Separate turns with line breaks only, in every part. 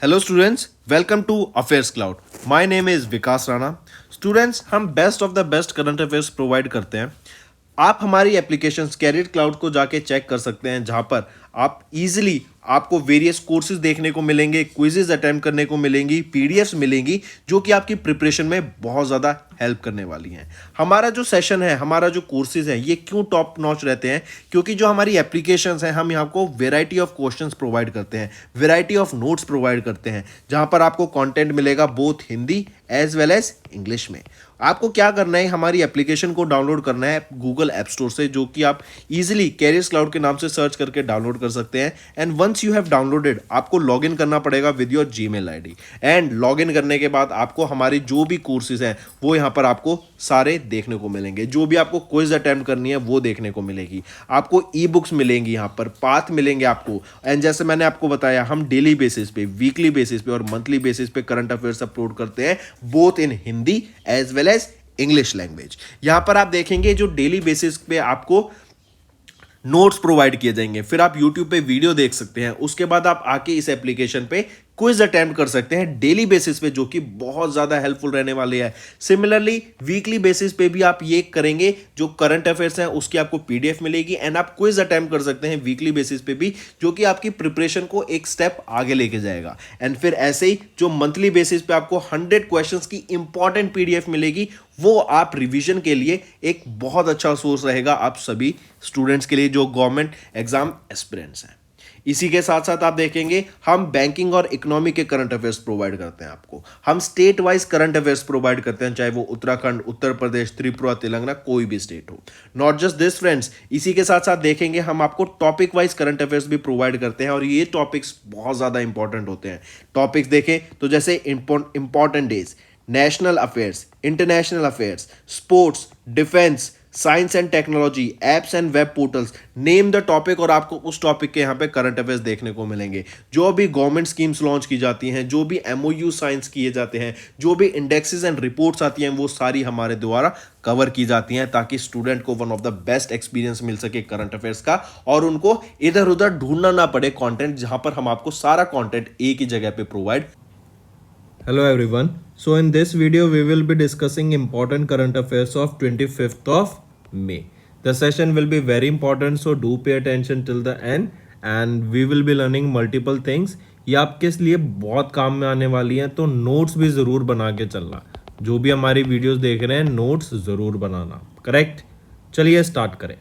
Hello students, welcome to affairs cloud. My name is Vikas Rana. Students, हम best of the best current affairs provide करते हैं। आप हमारी application career cloud को जाके चेक कर सकते हैं, जहां पर आप इजीली आपको वेरियस कोर्सेज देखने को मिलेंगे, क्विजेज अटेम्प्ट करने को मिलेंगी, पीडीएफ्स मिलेंगी जो कि आपकी प्रिपरेशन में बहुत ज़्यादा हेल्प करने वाली हैं। हमारा जो सेशन है, हमारा जो कोर्सेज है, ये क्यों टॉप नॉच रहते हैं? क्योंकि जो हमारी एप्लीकेशंस हैं, हम यहाँ को वेराइटी ऑफ क्वेश्चंस प्रोवाइड करते हैं, वेराइटी ऑफ नोट्स प्रोवाइड करते हैं, जहाँ पर आपको कंटेंट मिलेगा both Hindi as well as English में। आपको क्या करना है, हमारी एप्लीकेशन को डाउनलोड करना है गूगल ऐप स्टोर से, जो कि आप इजीली कैरियर्स क्लाउड के नाम से सर्च करके डाउनलोड कर सकते हैं। And once you have downloaded, आपको लॉगिन करना पड़ेगा with your Gmail ID. And login करने के बाद आपको हमारी जो भी कोर्सेज हैं वो यहाँ पर आपको सारे देखने को मिलेंगे। जो भी आपको क्विज अटेम्प्ट करनी है वो देखने को मिलेगी। आपको ई बुक्स मिलेंगी, यहाँ पर पाथ मिलेंगे आपको। एंड जैसे मैंने आपको बताया, हम डेली बेसिस पे, वीकली बेसिस पे और मंथली बेसिस पे करंट अफेयर्स अपलोड करते हैं, both in Hindi as well as English language. यहां पर आप देखेंगे जो डेली बेसिस पे आपको नोट्स प्रोवाइड किए जाएंगे, फिर आप YouTube पे वीडियो देख सकते हैं, उसके बाद आप आके इस एप्लीकेशन पे क्विज अटेम्प्ट कर सकते हैं डेली बेसिस पे, जो कि बहुत ज़्यादा हेल्पफुल रहने वाले हैं। सिमिलरली वीकली बेसिस पे भी आप ये करेंगे, जो करंट अफेयर्स हैं उसकी आपको पीडीएफ मिलेगी एंड आप क्विज अटेम्प्ट कर सकते हैं वीकली बेसिस पे भी, जो कि आपकी प्रिपरेशन को एक स्टेप आगे लेके जाएगा। एंड फिर ऐसे ही जो मंथली बेसिस पे आपको 100 क्वेश्चंस की इंपॉर्टेंट पीडीएफ मिलेगी, वो आप रिवीजन के लिए एक बहुत अच्छा सोर्स रहेगा आप सभी स्टूडेंट्स के लिए जो गवर्नमेंट एग्जाम एस्पिरेंट्स हैं। इसी के साथ साथ आप देखेंगे, हम बैंकिंग और इकोनॉमी के करंट अफेयर्स प्रोवाइड करते हैं आपको। हम state wise current affairs provide करते हैं, चाहे वो उत्तराखंड, उत्तर प्रदेश, त्रिपुरा, तेलंगाना, कोई भी स्टेट हो। नॉट जस्ट दिस फ्रेंड्स, इसी के साथ साथ देखेंगे हम आपको टॉपिक वाइज करंट अफेयर्स भी प्रोवाइड करते हैं, और ये टॉपिक्स बहुत ज़्यादा इंपॉर्टेंट होते हैं। टॉपिक्स देखें तो जैसे important days, national affairs, international affairs, sports, defence, science and technology, apps and web portals, name the topic, और आपको उस टॉपिक के यहाँ पे करंट अफेयर्स देखने को मिलेंगे। जो भी गवर्नमेंट स्कीम्स लॉन्च की जाती हैं, जो भी एमओयू साइंस किए जाते हैं, जो भी इंडेक्सेस एंड रिपोर्ट्स आती हैं, वो सारी हमारे द्वारा कवर की जाती हैं, ताकि स्टूडेंट को one of the best experience मिल सके करंट अफेयर्स का, और उनको इधर उधर ढूंढना ना पड़े कंटेंट, जहां पर हम आपको सारा कंटेंट एक ही जगह पे provide.
Hello everyone. So in this video we will be discussing important current affairs of 25th of May. The session will be very important, so do pay attention till the end and we will be learning multiple things. ये आपके लिए बहुत काम में आने वाली हैं, तो नोट्स भी ज़रूर बना के चलना। जो भी हमारी वीडियोस देख रहे हैं, नोट्स ज़रूर बनाना। करेक्ट? चलिए स्टार्ट करें।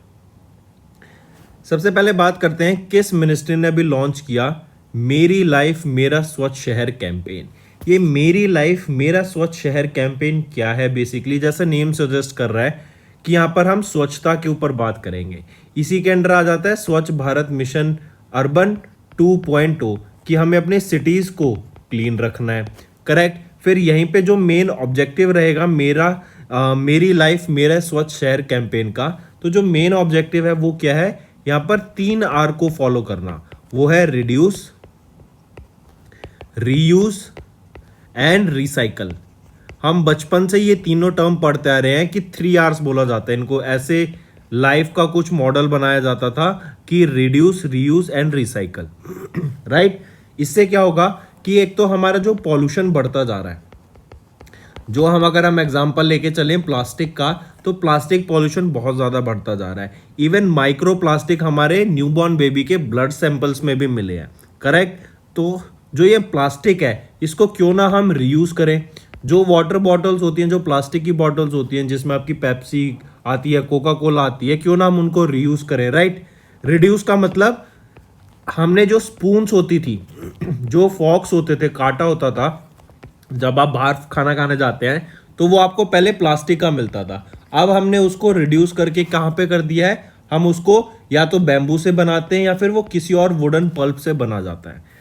सबसे पहले बात करते हैं किस मिनिस्ट्री ने अभी लॉन्च किया मेरी लाइफ मेरा स्वच्छ शहर कैंपेन। ये मेरी लाइफ मेरा स्वच्छ शहर कैंपेन क्या है? बेसिकली जैसा नेम सजेस्ट कर रहा है कि यहाँ पर हम स्वच्छता के ऊपर बात करेंगे। इसी के अंडर आ जाता है स्वच्छ भारत मिशन अर्बन 2.0 कि हमें अपने सिटीज़ को क्लीन रखना है। करेक्ट? फिर यहीं पे जो मेन ऑब्जेक्टिव रहेगा मेरी लाइफ मेरा स्वच्छ शहर कैंपेन का, तो जो मेन ऑब्जेक्टिव है वो क्या है? यहाँ पर 3 आर को फॉलो करना। वो है रिड्यूस, रीयूज एंड रिसाइकल। हम बचपन से ये तीनों टर्म पढ़ते आ रहे हैं कि 3 आर्स बोला जाता है इनको। ऐसे लाइफ का कुछ मॉडल बनाया जाता था कि reduce, reuse and recycle. Right? इससे क्या होगा कि एक तो हमारा जो पॉल्यूशन बढ़ता जा रहा है, जो अगर हम एग्जांपल लेके चलें प्लास्टिक का, तो प्लास्टिक पॉल्यूशन बहुत ज़्यादा बढ़ता जा रहा है। इवन माइक्रो प्लास्टिक हमारे न्यूबॉर्न बेबी के ब्लड सैंपल्स में भी मिले हैं। करेक्ट? तो जो ये प्लास्टिक है, इसको क्यों ना हम रीयूज करें। जो वाटर बॉटल्स होती हैं, जो प्लास्टिक की बॉटल्स होती हैं, जिसमें आपकी पेप्सी आती है, कोका कोला आती है, क्यों ना हम उनको रीयूज करें। राइट? रिड्यूस का मतलब हमने जो स्पून्स होती थी, जो फॉक्स होते थे, कांटा होता था, जब आप बाहर खाना खाने जाते हैं तो वो आपको पहले प्लास्टिक का मिलता था। अब हमने उसको रिड्यूस करके कहाँ पे कर दिया है? हम उसको या तो बैम्बू से बनाते हैं या फिर वो किसी और वुडन पल्प से बना जाता है।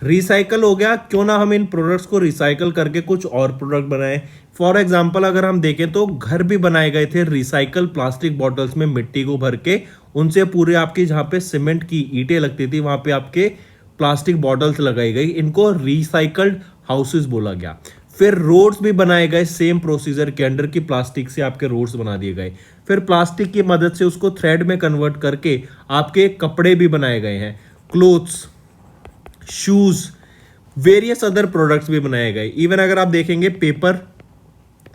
रिसाइकल हो गया, क्यों ना हम इन प्रोडक्ट्स को रिसाइकल करके कुछ और प्रोडक्ट बनाएं। फॉर एग्जांपल अगर हम देखें तो घर भी बनाए गए थे रिसाइकल प्लास्टिक बॉटल्स में मिट्टी को भर के, उनसे पूरे आपकी जहाँ पे सीमेंट की ईंटें लगती थी वहाँ पे आपके प्लास्टिक बॉटल्स लगाई गई। इनको रिसाइकल्ड हाउसेस बोला गया। फिर रोड्स भी बनाए गए सेम प्रोसीजर के अंडर की प्लास्टिक से आपके रोड्स बना दिए गए। फिर प्लास्टिक की मदद से उसको थ्रेड में कन्वर्ट करके आपके कपड़े भी बनाए गए हैं, clothes, shoes, various other products भी बनाए गए। इवन अगर आप देखेंगे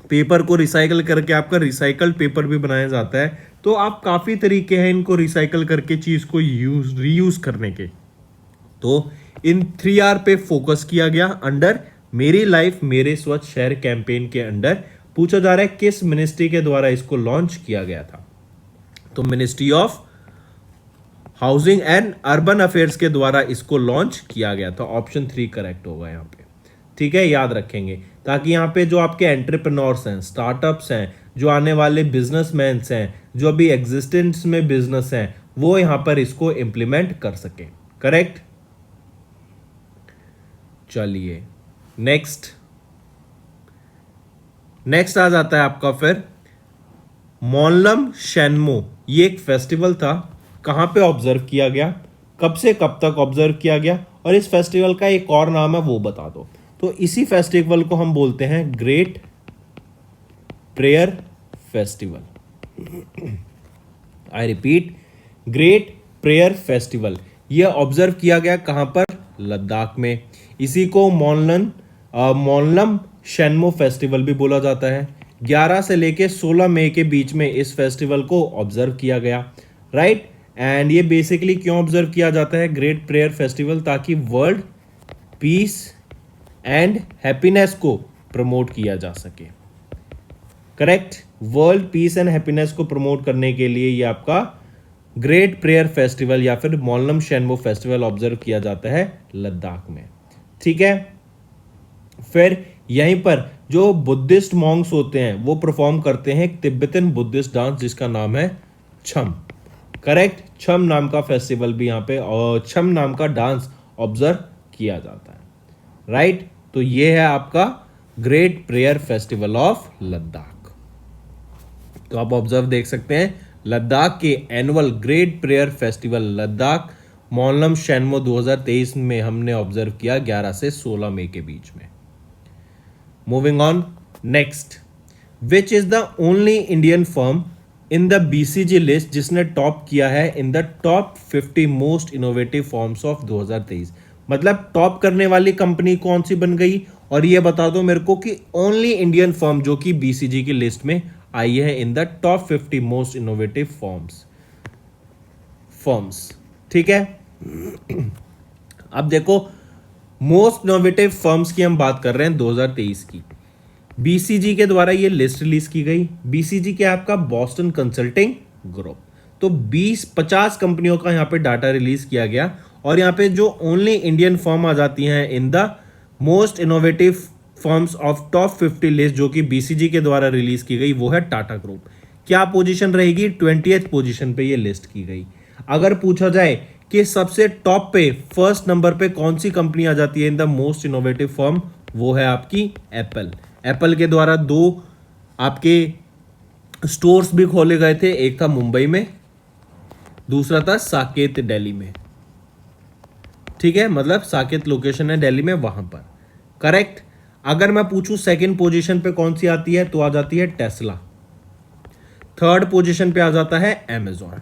पेपर को रिसाइकल करके आपका रिसाइकल्ड पेपर भी बनाया जाता है। तो आप काफ़ी तरीके हैं इनको रिसाइकल करके चीज़ को रीयूज करने के। तो इन 3R पे फोकस किया गया अंडर मेरी लाइफ मेरे स्वच्छ शहर कैंपेन के अंडर। पूछा जा रहा है किस मिनिस्ट्री के द्वारा इसको लॉन्च किया गया था, तो ministry of housing and urban affairs के द्वारा इसको लॉन्च किया गया था। ऑप्शन 3 करेक्ट होगा यहाँ पे। ठीक है, याद रखेंगे ताकि यहाँ पे जो आपके एंटरप्रेन्योर्स हैं, स्टार्टअप्स हैं, जो आने वाले बिजनेसमैन हैं, जो अभी एग्जिस्टेंस में बिजनेस हैं, वो यहाँ पर इसको इंप्लीमेंट कर सके। करेक्ट। चलिए नेक्स्ट आ जाता है आपका फिर मोनलम शैनमो। ये एक फेस्टिवल था, कहां पे ऑब्जर्व किया गया, कब से कब तक ऑब्जर्व किया गया, और इस फेस्टिवल का एक और नाम है वो बता दो। तो इसी फेस्टिवल को हम बोलते हैं great prayer festival. I repeat, great prayer festival. ये ऑब्जर्व किया गया कहां पर, लद्दाख में। इसी को मोनलम शैनमो फेस्टिवल भी बोला जाता है। 11 से लेके 16 मई के बीच में इस फेस्टिवल को ऑब्जर्व किया गया, राइट। एंड ये बेसिकली क्यों ऑब्जर्व किया जाता है ग्रेट प्रेयर फेस्टिवल, ताकि वर्ल्ड पीस एंड हैप्पीनेस को प्रमोट किया जा सके। Correct, world peace and happiness को प्रमोट करने के लिए ये आपका ग्रेट प्रेयर फेस्टिवल या फिर मोनलम शैनमो फेस्टिवल ऑब्जर्व किया जाता है लद्दाख में। ठीक है, फिर यहीं पर जो बुद्धिस्ट मॉन्क्स होते हैं वो परफॉर्म करते हैं एक तिब्बतन बुद्धिस्ट डांस जिसका नाम है छम। करेक्ट, छम नाम का फेस्टिवल भी यहाँ पे और छम नाम का डांस ऑब्जर्व किया जाता है, राइट। तो ये है आपका great prayer festival of Ladakh. तो आप ऑब्जर्व देख सकते हैं लद्दाख के annual great prayer festival Ladakh Monlam Chenmo 2023 में हमने ऑब्जर्व किया 11 से 16 मई के बीच में। Moving on, next, which is the only Indian firm in the BCG list जिसने टॉप किया है in the top 50 most innovative forms of 2023। मतलब टॉप करने वाली कंपनी कौन सी बन गई, और ये बता दो मेरे को कि ओनली इंडियन फर्म जो कि बीसीजी की लिस्ट में आई है in the top 50 most innovative firms. ठीक है, अब देखो मोस्ट इनोवेटिव फर्म्स की हम बात कर रहे हैं 2023 की। बीसीजी के द्वारा ये लिस्ट रिलीज की गई। बीसीजी क्या है आपका, बॉस्टन कंसल्टिंग ग्रुप। तो 50 कंपनियों का यहाँ पे डाटा रिलीज किया गया, और यहाँ पे जो ओनली इंडियन फर्म आ जाती हैं in the most innovative firms of top 50 list जो कि बीसीजी के द्वारा रिलीज की गई, वो है टाटा ग्रुप। क्या पोजीशन रहेगी, 20th पोजीशन पे ये लिस्ट की गई। अगर पूछा जाए कि सबसे टॉप पे फर्स्ट नंबर पे कौन सी कंपनी आ जाती है in the most innovative firm, वो है आपकी एप्पल। एप्पल के द्वारा 2 आपके स्टोर्स भी खोले गए थे, एक था मुंबई में, दूसरा था साकेत दिल्ली में। ठीक है, मतलब साकेत लोकेशन है दिल्ली में, वहां पर। करेक्ट। अगर मैं पूछूं सेकंड पोजीशन पे कौन सी आती है, तो आ जाती है टेस्ला। थर्ड पोजीशन पे आ जाता है अमेजॉन।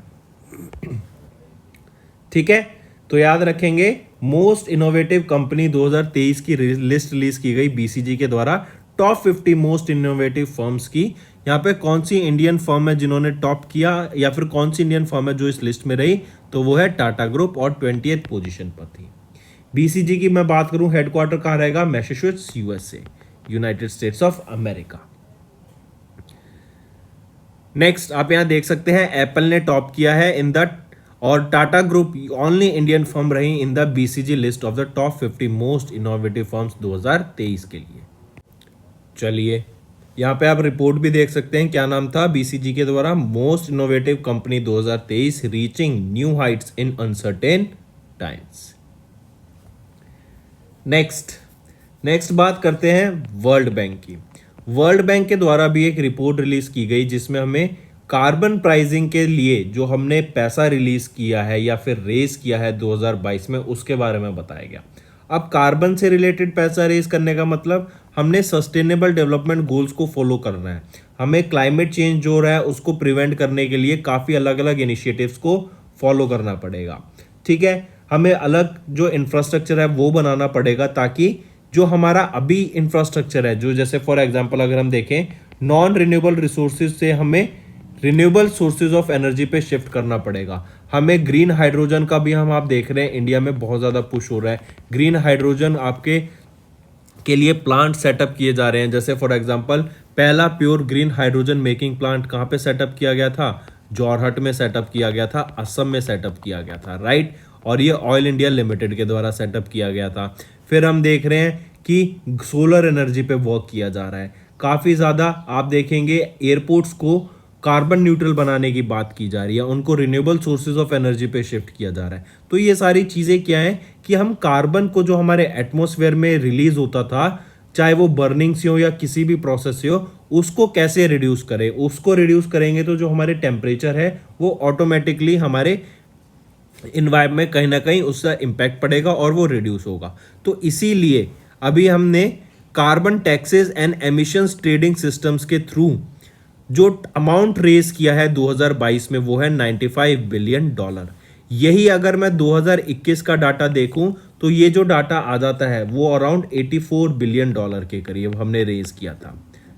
ठीक है, तो याद रखेंगे मोस्ट इनोवेटिव कंपनी 2023 की लिस्ट रिलीज की गई बीसीजी के द्वारा टॉप 50 मोस्ट इनोवेटिव फर्म्स की। यहाँ पे कौन सी इंडियन फर्म है जिन्होंने टॉप किया, या फिर कौन सी इंडियन फर्म है जो इस लिस्ट में रही, तो वो है टाटा ग्रुप और 20th पोजीशन पर थी। बीसीजी की मैं बात करूं, हेडक्वार्टर कहाँ रहेगा, Massachusetts, USA, United states of America. Next आप यहां देख सकते हैं एप्पल ने टॉप किया है इन द, और Tata group only Indian firm रही in the BCG list of the top 50 most innovative firms 2023 के लिए। चलिए यहाँ पे आप रिपोर्ट भी देख सकते हैं, क्या नाम था बीसीजी के द्वारा, most innovative company 2023 reaching new heights in uncertain times. Next बात करते हैं वर्ल्ड बैंक की। वर्ल्ड बैंक के द्वारा भी एक रिपोर्ट रिलीज की गई जिसमें हमें कार्बन प्राइसिंग के लिए जो हमने पैसा रिलीज किया है या फिर रेज किया है 2022 में, उसके बारे में बताया गया। अब कार्बन से रिलेटेड पैसा रेज करने का मतलब हमने सस्टेनेबल डेवलपमेंट गोल्स को फॉलो करना है। हमें क्लाइमेट चेंज जो हो रहा है उसको प्रिवेंट करने के लिए काफ़ी अलग अलग इनिशिएटिव्स को फॉलो करना पड़ेगा। ठीक है, हमें अलग जो इंफ्रास्ट्रक्चर है वो बनाना पड़ेगा, ताकि जो हमारा अभी इंफ्रास्ट्रक्चर है, जो जैसे फॉर एग्जांपल अगर हम देखें, नॉन रिन्यूएबल रिसोर्सेज से हमें रिन्यूएबल सोर्सेज ऑफ एनर्जी पे शिफ्ट करना पड़ेगा। हमें ग्रीन हाइड्रोजन का भी हम आप देख रहे हैं इंडिया में बहुत ज़्यादा पुश हो रहा है। ग्रीन हाइड्रोजन आपके के लिए प्लांट सेटअप किए जा रहे हैं। जैसे फॉर एग्जांपल पहला pure green hydrogen making plant कहाँ पे सेटअप किया गया था? जोरहट में सेटअप किया गया था, असम में सेटअप किया गया था, राइट। और ये ऑयल इंडिया लिमिटेड के द्वारा सेटअप किया गया था। फिर हम देख रहे हैं कि सोलर एनर्जी पे वर्क किया जा रहा है काफ़ी ज़्यादा। आप देखेंगे एयरपोर्ट्स को कार्बन न्यूट्रल बनाने की बात की जा रही है, उनको रिन्यूएबल सोर्सेज ऑफ एनर्जी पे शिफ्ट किया जा रहा है। तो ये सारी चीज़ें क्या है कि हम कार्बन को जो हमारे एटमॉस्फेयर में रिलीज होता था, चाहे वो बर्निंग से हो या किसी भी प्रोसेस से हो, उसको कैसे रिड्यूस करें। उसको रिड्यूस करेंगे तो जो हमारे टेम्परेचर है वो ऑटोमेटिकली हमारे इन्वायरमेंट में कहीं ना कहीं उसका इम्पैक्ट पड़ेगा और वो रिड्यूस होगा। तो इसीलिए अभी हमने carbon taxes and emissions trading systems के थ्रू जो अमाउंट रेज किया है 2022 में वो है 95 बिलियन डॉलर। यही अगर मैं 2021 का डाटा देखूं तो ये जो डाटा आ जाता है वो अराउंड 84 बिलियन डॉलर के करीब हमने रेज किया था,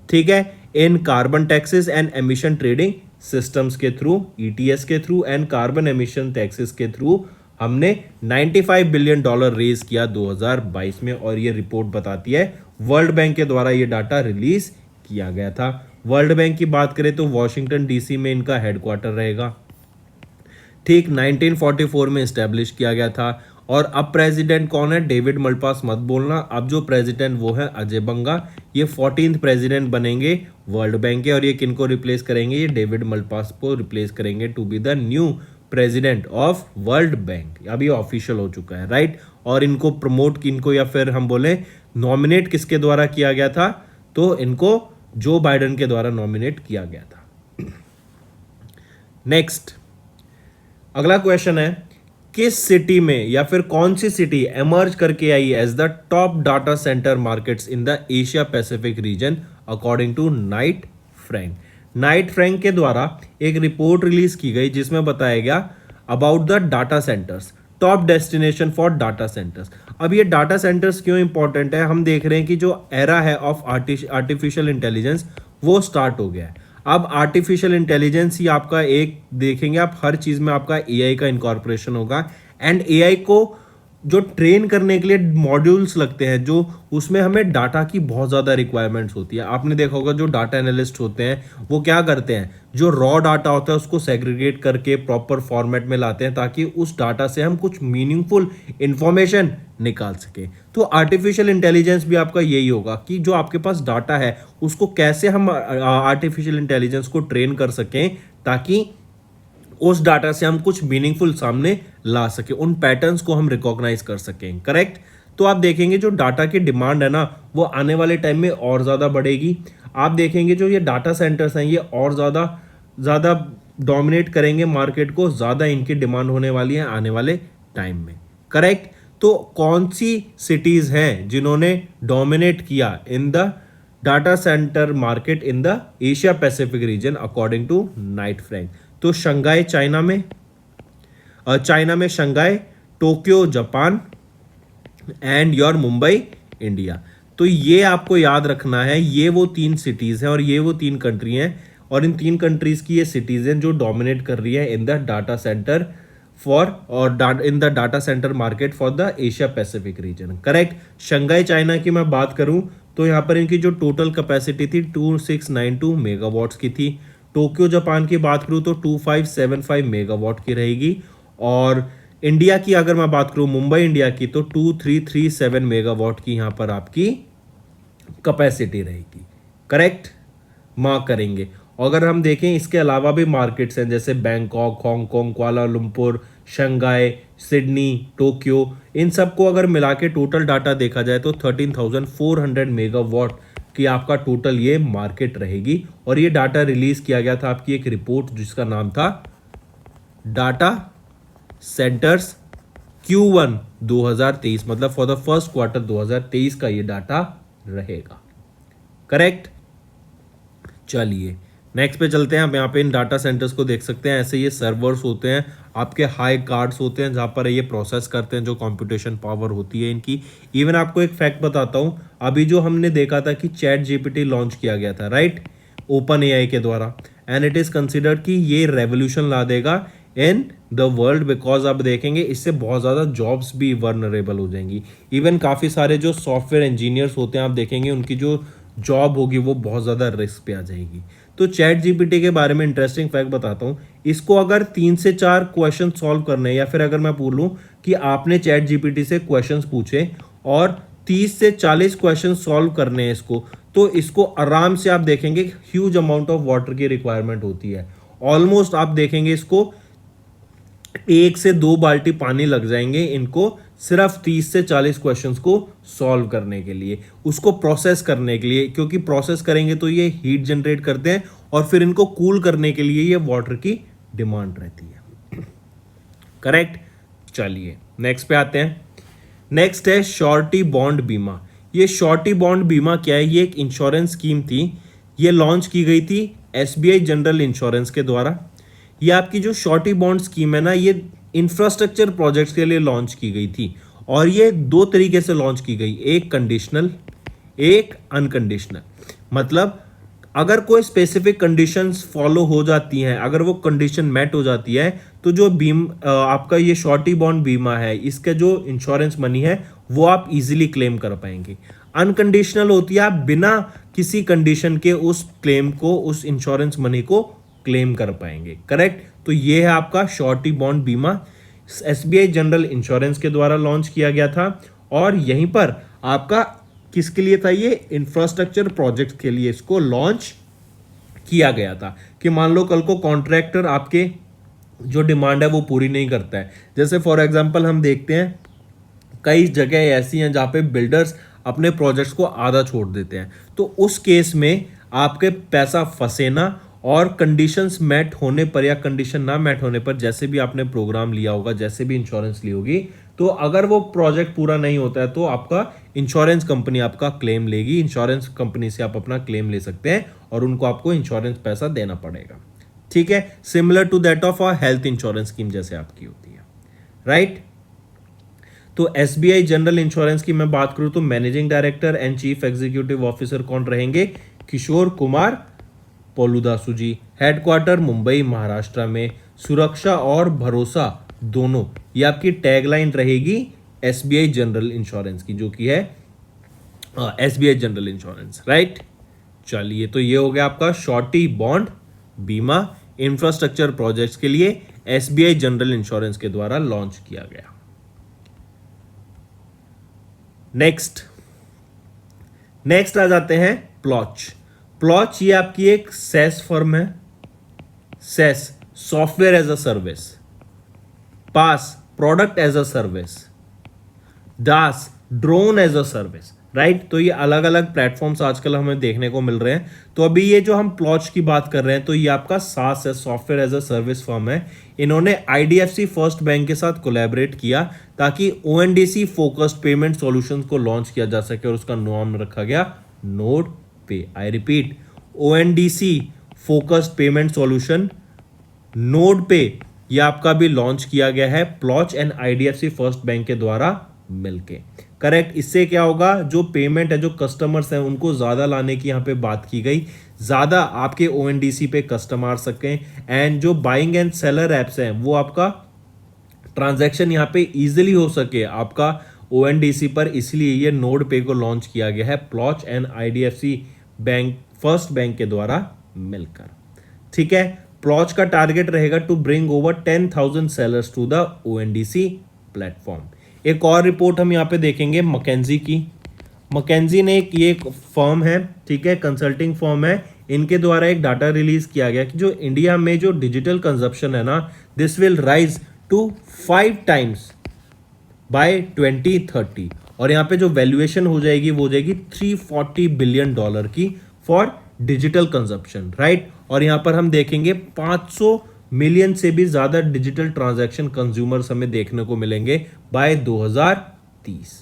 ठीक है, in carbon taxes and emission trading systems के थ्रू, ईटीएस के थ्रू एंड कार्बन एमिशन टैक्सेस के थ्रू हमने 95 बिलियन डॉलर रेज किया 2022 में। और ये रिपोर्ट बताती है, वर्ल्ड बैंक के द्वारा ये डाटा रिलीज किया गया था। वर्ल्ड बैंक की बात करें तो वॉशिंगटन डीसी में इनका हेडक्वार्टर रहेगा, ठीक 1944 में इस्टेब्लिश किया गया था। और अब प्रेसिडेंट कौन है? डेविड मल्पास मत बोलना, अब जो प्रेसिडेंट वो है अजय बंगा। ये 14th प्रेसिडेंट बनेंगे वर्ल्ड बैंक के। और ये किनको रिप्लेस करेंगे? ये डेविड मल्पास को रिप्लेस करेंगे to be the new president of World Bank. अभी ऑफिशियल हो चुका है, राइट। और इनको प्रमोट किनको या फिर हम बोले नॉमिनेट किसके द्वारा किया गया था? तो इनको जो बाइडेन के द्वारा नॉमिनेट किया गया था। नेक्स्ट अगला क्वेश्चन है, किस सिटी में या फिर कौन सी सिटी एमर्ज करके आई as the top data centre markets in the Asia Pacific region according to Knight Frank. Knight Frank के द्वारा एक रिपोर्ट रिलीज की गई जिसमें बताया गया about the data centres, top destination for data centres. अब ये डाटा सेंटर्स क्यों इंपॉर्टेंट है? हम देख रहे हैं कि जो एरा है ऑफ आर्टिफिशियल इंटेलिजेंस वो स्टार्ट हो गया है। अब आर्टिफिशियल इंटेलिजेंस ही आपका एक देखेंगे आप, हर चीज़ में आपका एआई का इनकॉर्पोरेशन होगा। एंड एआई को जो ट्रेन करने के लिए मॉड्यूल्स लगते हैं, जो उसमें हमें डाटा की बहुत ज़्यादा रिक्वायरमेंट्स होती है। आपने देखा होगा जो डाटा एनालिस्ट होते हैं वो क्या करते हैं, जो रॉ डाटा होता है उसको सेग्रीगेट करके प्रॉपर फॉर्मेट में लाते हैं ताकि उस डाटा से हम कुछ मीनिंगफुल इंफॉर्मेशन निकाल सकें। तो आर्टिफिशियल इंटेलिजेंस भी आपका यही होगा कि जो आपके पास डाटा है उसको कैसे हम आर्टिफिशियल इंटेलिजेंस को ट्रेन कर सकें ताकि उस डाटा से हम कुछ मीनिंगफुल सामने ला सके, उन पैटर्न्स को हम रिकॉग्नाइज कर सकें, करेक्ट। तो आप देखेंगे जो डाटा की डिमांड है ना वो आने वाले टाइम में और ज़्यादा बढ़ेगी। आप देखेंगे जो ये डाटा सेंटर्स हैं ये और ज़्यादा डोमिनेट करेंगे मार्केट को, ज़्यादा इनकी डिमांड होने वाली है आने वाले टाइम में, करेक्ट। तो कौन सी सिटीज़ हैं जिन्होंने डोमिनेट किया in the data centre market in the Asia Pacific region according to Knight Frank? तो शंघाई चाइना में Shanghai, Tokyo Japan and your Mumbai India. तो ये आपको याद रखना है, ये वो 3 सिटीज़ हैं और ये वो 3 कंट्री हैं और इन 3 कंट्रीज़ की ये सिटीज़ हैं जो डोमिनेट कर रही है in the data centre in the data centre market for the Asia Pacific reason, correct. Shanghai China की मैं बात करूं तो यहाँ पर इनकी जो टोटल कैपेसिटी थी 2692 मेगावाट्स की थी। टोक्यो जापान की बात करूं तो 2575 मेगावाट की रहेगी। और इंडिया की अगर मैं बात करूं मुंबई इंडिया की तो 2337 मेगावाट की यहाँ पर आपकी कैपेसिटी रहेगी, करेक्ट, मार्क करेंगे। अगर हम देखें इसके अलावा भी मार्केट्स हैं जैसे Bangkok, Hong Kong, Kuala Lumpur, Shanghai, Sydney, Tokyo, इन सबको अगर मिला के टोटल डाटा देखा जाए तो 13,400 मेगावाट कि आपका टोटल ये मार्केट रहेगी। और ये डाटा रिलीज किया गया था आपकी एक रिपोर्ट जिसका नाम था डाटा सेंटर्स Q1 2023, मतलब फॉर द फर्स्ट क्वार्टर 2023 का ये डाटा रहेगा, करेक्ट। चलिए नेक्स्ट पे चलते हैं। आप यहाँ पे इन डाटा सेंटर्स को देख सकते हैं, ऐसे ये सर्वर्स होते हैं। आपके हाई कार्ड्स होते हैं जहाँ पर ये प्रोसेस करते हैं, जो कंप्यूटेशन पावर होती है इनकी। इवन आपको एक फैक्ट बताता हूँ, अभी जो हमने देखा था कि चैट जीपीटी लॉन्च किया गया था, राइट, ओपन एआई के द्वारा, एंड इट इज़ कंसिडर्ड कि ये रेवोल्यूशन ला देगा इन द वर्ल्ड, बिकॉज आप देखेंगे इससे बहुत ज़्यादा जॉब्स भी वर्नरेबल हो जाएंगी। इवन काफ़ी सारे जो सॉफ्टवेयर इंजीनियर्स होते हैं, आप देखेंगे उनकी जो जॉब होगी वो बहुत ज़्यादा रिस्क पे आ जाएगी। तो चैट जीपीटी के बारे में इंटरेस्टिंग फैक्ट बताता हूँ। इसको अगर 3 से 4 क्वेश्चन सॉल्व करने हैं, या फिर अगर मैं पूछ लूँ कि आपने चैट जीपीटी से क्वेश्चंस पूछे और 30 से 40 क्वेश्चन सॉल्व करने हैं इसको, तो इसको आराम से आप देखेंगे ह्यूज अमाउंट ऑफ वाटर की रिक्वायरमेंट होती है। ऑलमोस्ट आप देखेंगे इसको 1 से 2 बाल्टी पानी लग जाएंगे इनको सिर्फ 30 से 40 क्वेश्चंस को सॉल्व करने के लिए, उसको प्रोसेस करने के लिए, क्योंकि प्रोसेस करेंगे तो ये हीट जनरेट करते हैं और फिर इनको कूल करने के लिए ये वाटर की डिमांड रहती है। करेक्ट। चलिए नेक्स्ट पे आते हैं। नेक्स्ट है श्योरिटी बॉन्ड बीमा। ये श्योरिटी बॉन्ड बीमा क्या है? ये एक इंश्योरेंस स्कीम थी, ये लॉन्च की गई थी एसबीआई जनरल इंश्योरेंस के द्वारा। ये आपकी जो श्योरिटी बॉन्ड स्कीम है ना, ये इंफ्रास्ट्रक्चर प्रोजेक्ट्स के लिए लॉन्च की गई थी, और ये 2 तरीके से लॉन्च की गई, एक कंडीशनल, एक अनकंडीशनल। मतलब अगर कोई स्पेसिफिक कंडीशंस फॉलो हो जाती हैं, अगर वो कंडीशन मेट हो जाती है, तो जो आपका ये श्योरिटी बॉन्ड बीमा है, इसका जो इंश्योरेंस मनी है वो आप इजीली क्लेम कर पाएंगे। अनकंडीशनल होती है, आप बिना किसी कंडीशन के उस क्लेम को, उस इंश्योरेंस मनी को क्लेम कर पाएंगे। करेक्ट। तो ये है आपका श्योरिटी बॉन्ड बीमा, एसबीआई जनरल इंश्योरेंस के द्वारा लॉन्च किया गया था, और यहीं पर आपका किसके लिए था? ये इंफ्रास्ट्रक्चर प्रोजेक्ट के लिए इसको लॉन्च किया गया था, कि मान लो कल को कॉन्ट्रैक्टर आपके जो डिमांड है वो पूरी नहीं करता है। जैसे फॉर एग्जांपल हम देखते हैं कई जगह ऐसी हैं जहाँ पे बिल्डर्स अपने प्रोजेक्ट्स को आधा छोड़ देते हैं, तो उस केस में आपके पैसा फंसे ना, और कंडीशंस मैट होने पर या कंडीशन ना मैट होने पर, जैसे भी आपने प्रोग्राम लिया होगा, जैसे भी इंश्योरेंस ली होगी, तो अगर वो प्रोजेक्ट पूरा नहीं होता है तो आपका इंश्योरेंस कंपनी आपका क्लेम लेगी। इंश्योरेंस कंपनी से आप अपना क्लेम ले सकते हैं और उनको आपको इंश्योरेंस पैसा देना पड़ेगा। ठीक है, similar to that of a health insurance scheme जैसे आपकी होती है, राइट। तो एसबीआई जनरल इंश्योरेंस की मैं बात करूं तो managing director and chief executive officer कौन रहेंगे? किशोर कुमार पोलुदासु जी। हेडक्वार्टर मुंबई महाराष्ट्र में। सुरक्षा और भरोसा दोनों, ये आपकी टैगलाइन रहेगी एसबीआई जनरल इंश्योरेंस की, जो कि है एसबीआई जनरल इंश्योरेंस, राइट। चलिए, तो ये हो गया आपका श्योरिटी बॉन्ड बीमा इंफ्रास्ट्रक्चर प्रोजेक्ट्स के लिए एसबीआई जनरल इंश्योरेंस के द्वारा लॉन्च किया गया। नेक्स्ट आ जाते हैं प्लॉच। प्लॉच ये आपकी एक सेस फर्म है। SaaS software as a service, PaaS product as a service, DaaS drone as a service, right. तो ये अलग अलग प्लेटफॉर्म्स आजकल हमें देखने को मिल रहे हैं। तो अभी ये जो हम प्लॉच की बात कर रहे हैं, तो ये आपका सास है, software as a service firm है। इन्होंने आईडीएफसी फर्स्ट बैंक के साथ कोलैबोरेट किया ताकि ओएनडीसी फोकस्ड पेमेंट सॉल्यूशंस को लॉन्च किया जा सके, और उसका नाम रखा गया नोड पे। I repeat, ONDC focused payment solution node पे, ये आपका भी लॉन्च किया गया है Plotch and IDFC first bank के द्वारा मिलके। करेक्ट। इससे क्या होगा, जो पेमेंट है, जो कस्टमर्स हैं, उनको ज्यादा लाने की यहाँ पे बात की गई, ज्यादा आपके ओएनडीसी पे कस्टमर आ सकें, एंड जो बाइंग एंड सेलर एप्स हैं वो आपका ट्रांजैक्शन यहाँ पे इजीली हो सके आपका ओएनडीसी पर, इसलिए ये नोड पे को लॉन्च किया गया है Plotch and IDFC bank first bank के द्वारा मिलकर। ठीक है। प्लॉच का टारगेट रहेगा to bring over 10,000 sellers to the ONDC platform. एक और रिपोर्ट हम यहाँ पे देखेंगे मैकेंजी की। मैकेंजी ने ये एक फर्म है, ठीक है, कंसल्टिंग फर्म है, इनके द्वारा एक डाटा रिलीज किया गया कि जो इंडिया में जो डिजिटल कंजप्शन है ना, this will rise to 5 times by 2030, और यहाँ पे जो वैल्यूएशन हो जाएगी वो हो जाएगी $340 बिलियन की फॉर डिजिटल कंजप्शन, राइट। और यहाँ पर हम देखेंगे 500 मिलियन से भी ज्यादा डिजिटल ट्रांजैक्शन कंज्यूमर्स हमें देखने को मिलेंगे बाय 2030।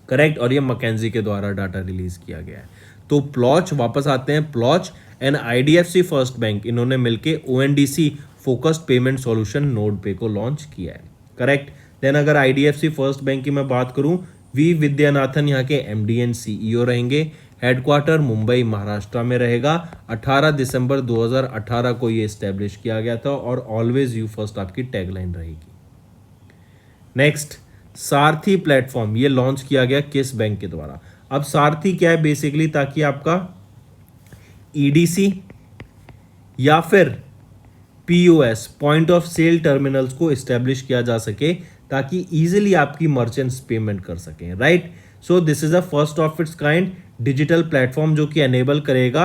करेक्ट। और ये मैकेंजी के द्वारा डाटा रिलीज किया गया है। तो प्लॉच, वापस आते हैं, प्लॉच एंड आईडीएफसी फर्स्ट बैंक, इन्होंने मिलके ONDC focused payment solution node pay को लॉन्च किया है। करेक्ट। देन अगर आईडीएफसी फर्स्ट बैंक की मैं बात करूं, वी विद्यानाथन यहाँ के एमडी एंड सीईओ रहेंगे। हेडक्वार्टर मुंबई महाराष्ट्र में रहेगा। 18 दिसंबर 2018 को ये इस्टेब्लिश किया गया था और ऑलवेज यू फर्स्ट आपकी टैगलाइन रहेगी। नेक्स्ट, सारथी प्लेटफॉर्म ये लॉन्च किया गया किस बैंक के द्वारा? अब सारथी क्या है बेसिकली, ताकि आपका ईडीसी या फिर POS point of sale terminals को इस्टेब्लिश किया जा सके ताकि इजीली आपकी मर्चेंट्स पेमेंट कर सकें, right. So this is a first of its kind digital platform जो कि एनेबल करेगा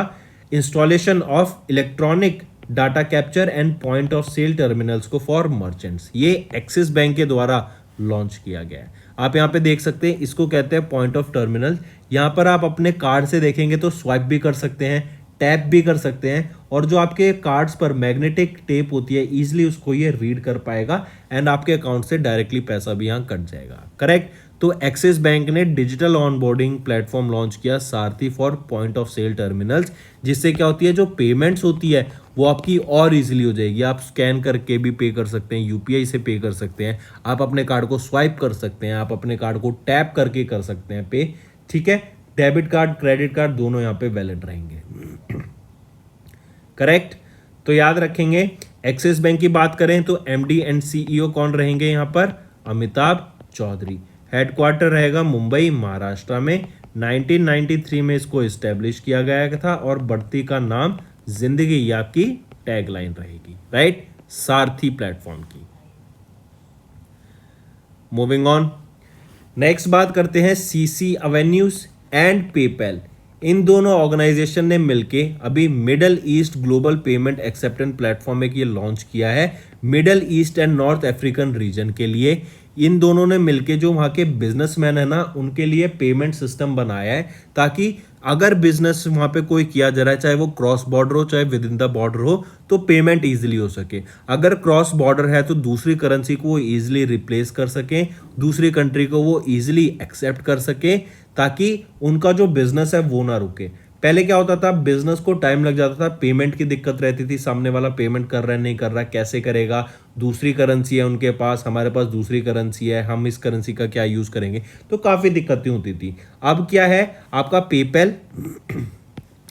installation of electronic data capture and point of sale terminals को फॉर मर्चेंट्स। ये एक्सिस बैंक के द्वारा लॉन्च किया गया है। आप यहाँ पे देख सकते हैं, इसको कहते हैं पॉइंट ऑफ टर्मिनल। यहाँ पर आप अपने कार्ड से देखेंगे तो स्वाइप भी कर सकते हैं, टैप भी कर सकते हैं, और जो आपके कार्ड्स पर मैग्नेटिक टेप होती है इजीली उसको ये रीड कर पाएगा एंड आपके अकाउंट से डायरेक्टली पैसा भी यहाँ कट जाएगा। करेक्ट। तो एक्सिस बैंक ने डिजिटल ऑनबोर्डिंग प्लेटफॉर्म लॉन्च किया Sarathi for point of sale terminals, जिससे क्या होती है जो पेमेंट्स होती है वो आपकी और इजीली हो जाएगी। आप स्कैन करके भी पे कर सकते हैं, यूपीआई से पे कर सकते हैं, आप अपने कार्ड को स्वाइप कर सकते हैं, आप अपने कार्ड को टैप करके कर सकते हैं पे। ठीक है। डेबिट कार्ड क्रेडिट कार्ड दोनों यहाँ पे वैलिड रहेंगे। करेक्ट। तो याद रखेंगे, एक्सिस बैंक की बात करें तो एमडी एंड सीईओ कौन रहेंगे यहाँ पर? अमिताभ चौधरी। हेडक्वार्टर रहेगा मुंबई महाराष्ट्र में। 1993 में इसको इस्टेब्लिश किया गया था और बढ़ती का नाम जिंदगी ये आपकी टैगलाइन रहेगी, राइट, सारथी प्लेटफॉर्म की। मूविंग ऑन, नेक्स्ट बात करते हैं सीसी एवेन्यूज एंड पेपैल। इन दोनों ऑर्गेनाइजेशन ने मिलके अभी middle East global payment acceptance platform एक ये लॉन्च किया है middle east and north African region के लिए। इन दोनों ने मिलके जो वहाँ के बिजनेसमैन है ना उनके लिए पेमेंट सिस्टम बनाया है, ताकि अगर बिजनेस वहाँ पे कोई किया जा रहा है, चाहे वो क्रॉस बॉर्डर हो चाहे विद इन द बॉर्डर हो, तो पेमेंट इजीली हो सके। अगर क्रॉस बॉर्डर है तो दूसरी करेंसी को वो इजीली रिप्लेस कर सकें, दूसरी कंट्री को वो इजीली एक्सेप्ट कर सके, ताकि उनका जो बिजनेस है वो ना रुके। पहले क्या होता था, बिजनेस को टाइम लग जाता था, पेमेंट की दिक्कत रहती थी, सामने वाला पेमेंट कर रहा है नहीं कर रहा, कैसे करेगा, दूसरी करेंसी है उनके पास, हमारे पास दूसरी करेंसी है, हम इस करेंसी का क्या यूज करेंगे, तो काफी दिक्कतें होती थी। अब क्या है, आपका पेपैल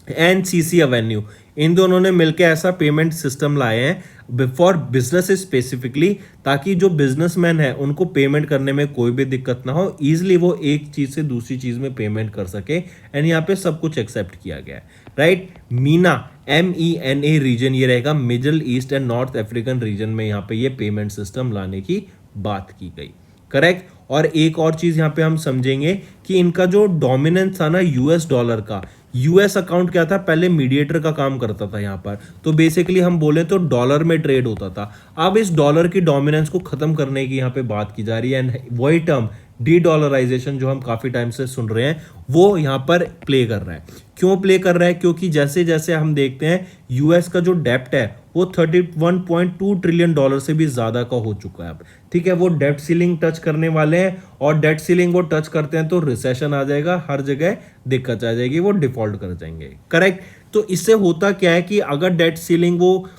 एंड सीसी एवेन्यू इन दोनों ने मिलकर ऐसा पेमेंट सिस्टम लाए हैं फॉर बिजनेस स्पेसिफिकली, ताकि जो बिजनेसमैन है उनको पेमेंट करने में कोई भी दिक्कत ना हो, इजीली वो एक चीज से दूसरी चीज में पेमेंट कर सके। एंड यहाँ पे सब कुछ एक्सेप्ट किया गया है, राइट। मीना MENA रीजन ये रहेगा middle east and north African region में, यहाँ पे ये पेमेंट सिस्टम लाने की बात की गई। करेक्ट। और एक और चीज यहाँ पे हम समझेंगे कि इनका जो डोमिनेंस था ना यूएस डॉलर का, यूएस अकाउंट क्या था, पहले मीडिएटर का काम करता था यहाँ पर, तो बेसिकली हम बोले तो डॉलर में ट्रेड होता था। अब इस डॉलर की डोमिनेंस को खत्म करने की यहाँ पे बात की जा रही है एंड वही टर्म डी डॉलराइजेशन जो हम काफी टाइम से सुन रहे हैं वो यहाँ पर प्ले कर रहा है। क्यों प्ले कर रहा है? क्योंकि जैसे जैसे हम देखते हैं यूएस का जो डेप्ट है वो 31.2 ट्रिलियन डॉलर से भी ज्यादा का हो चुका है अब। ठीक है, वो डेप्ट सीलिंग टच करने वाले हैं और डेप्ट सीलिंग वो टच करते हैं तो रिसेशन आ जाएगा, हर जगह दिक्कत आ जाएगी, वो डिफॉल्ट कर जाएंगे। करेक्ट। तो इससे होता क्या है कि अगर डेट सीलिंग वो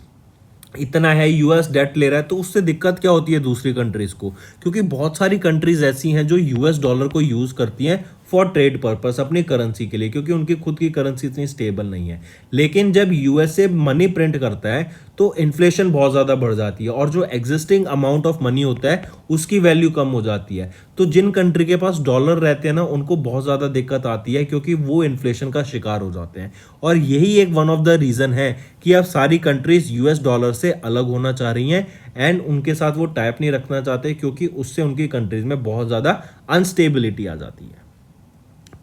इतना है, यूएस डेट ले रहा है, तो उससे दिक्कत क्या होती है दूसरी कंट्रीज को, क्योंकि बहुत सारी कंट्रीज ऐसी हैं जो यूएस डॉलर को यूज करती हैं फॉर ट्रेड पर्पस अपनी करेंसी के लिए, क्योंकि उनकी खुद की करेंसी इतनी स्टेबल नहीं है। लेकिन जब यूएसए मनी प्रिंट करता है तो इन्फ्लेशन बहुत ज़्यादा बढ़ जाती है और जो एग्जिस्टिंग अमाउंट ऑफ मनी होता है उसकी वैल्यू कम हो जाती है। तो जिन कंट्री के पास डॉलर रहते हैं ना उनको बहुत ज़्यादा दिक्कत आती है, क्योंकि वो इन्फ्लेशन का शिकार हो जाते हैं। और यही एक वन ऑफ द रीज़न है कि अब सारी कंट्रीज यूएस डॉलर से अलग होना चाह रही हैं एंड उनके साथ वो टाइप नहीं रखना चाहते, क्योंकि उससे उनकी कंट्रीज में बहुत ज़्यादा अनस्टेबिलिटी आ जाती है।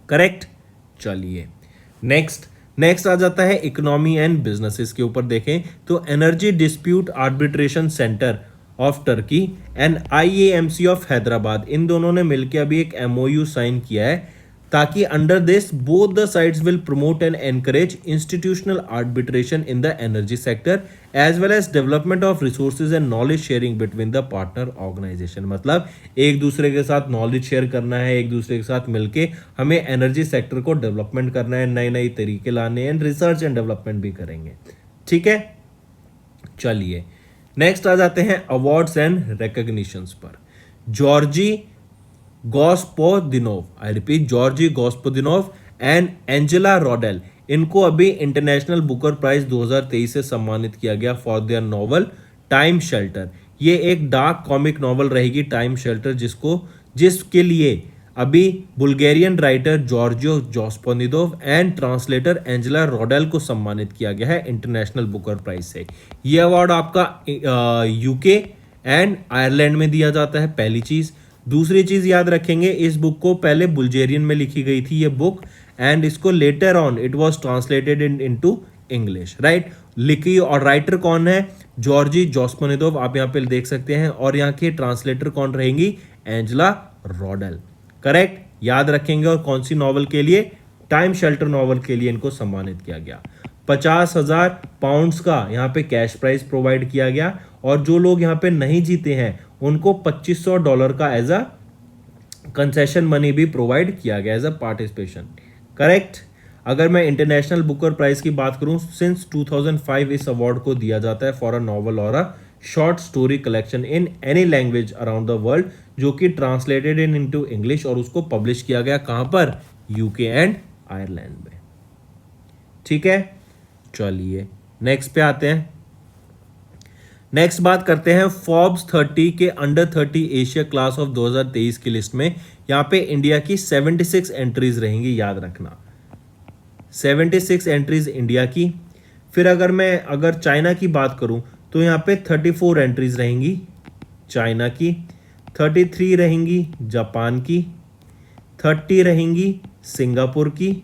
करेक्ट। चलिए नेक्स्ट आ जाता है इकोनॉमी एंड बिजनेसेस के ऊपर। देखें तो energy dispute arbitration centre of Turkey and IAMC of Hyderabad, इन दोनों ने मिलकर अभी एक MOU साइन किया है, ताकि under this both the sides will promote and encourage institutional arbitration in the energy sector as well as development of resources and knowledge sharing between the partner organisation. मतलब एक दूसरे के साथ नॉलेज शेयर करना है, एक दूसरे के साथ मिलके हमें एनर्जी सेक्टर को डेवलपमेंट करना है, नए नए तरीके लाने हैं, रिसर्च एंड डेवलपमेंट भी करेंगे। ठीक है, चलिए नेक्स्ट आ जाते हैं अवार्ड्स एंड रिकॉग्निशंस पर। Georgi Gospodinov, I repeat, Georgi Gospodinov and Angela Rodel, इनको अभी इंटरनेशनल बुकर प्राइज 2023 से सम्मानित किया गया for their novel Time Shelter. ये एक डार्क कॉमिक नॉवल रहेगी टाइम शेल्टर, जिसके लिए अभी बुल्गारियन राइटर जॉर्जियो जॉस्पोनिदोव एंड ट्रांसलेटर एंजेला रॉडेल को सम्मानित किया गया है इंटरनेशनल बुकर प्राइज से। ये अवार्ड आपका यूके एंड आयरलैंड में दिया जाता है, पहली चीज। दूसरी चीज याद रखेंगे, इस बुक को पहले बुल्गेरियन में लिखी गई थी ये बुक, एंड इसको later on it was translated into English, right. लिखी और राइटर कौन है? जॉर्जी जॉस्पोनिदोव, आप यहाँ पे देख सकते हैं, और यहाँ के ट्रांसलेटर कौन रहेंगी? Angela Rodel, correct. याद रखेंगे। और कौन सी नॉवल के लिए? टाइम शेल्टर नॉवल के लिए इनको सम्मानित किया गया। 50,000 पाउंड्स का यहाँ पे कैश प्राइज प्रोवाइड किया गया, और जो लोग यहाँ पे नहीं जीते हैं उनको $2500 का एज अ कंसेशन मनी भी प्रोवाइड किया गया एज अ पार्टिसिपेशन, करेक्ट। अगर मैं इंटरनेशनल बुकर प्राइज की बात करूं, सिंस 2005 इस अवार्ड को दिया जाता है फॉर अ नॉवल और a short story collection in any language around the world, जो कि ट्रांसलेटेड इनटू इंग्लिश, और उसको पब्लिश किया गया कहां पर? यूके एंड आयरलैंड में, ठीक है। चलिए नेक्स्ट पे आते हैं। नेक्स्ट बात करते हैं फोर्ब्स 30 के अंडर 30 एशिया क्लास ऑफ 2023 की लिस्ट में। यहां पे इंडिया की 76 एंट्रीज रहेंगी, याद रखना, 76 एंट्रीज इंडिया की। फिर अगर चाइना की बात करूं तो यहाँ पे 34 एंट्रीज रहेंगी चाइना की, 33 रहेंगी जापान की, 30 रहेंगी सिंगापुर की,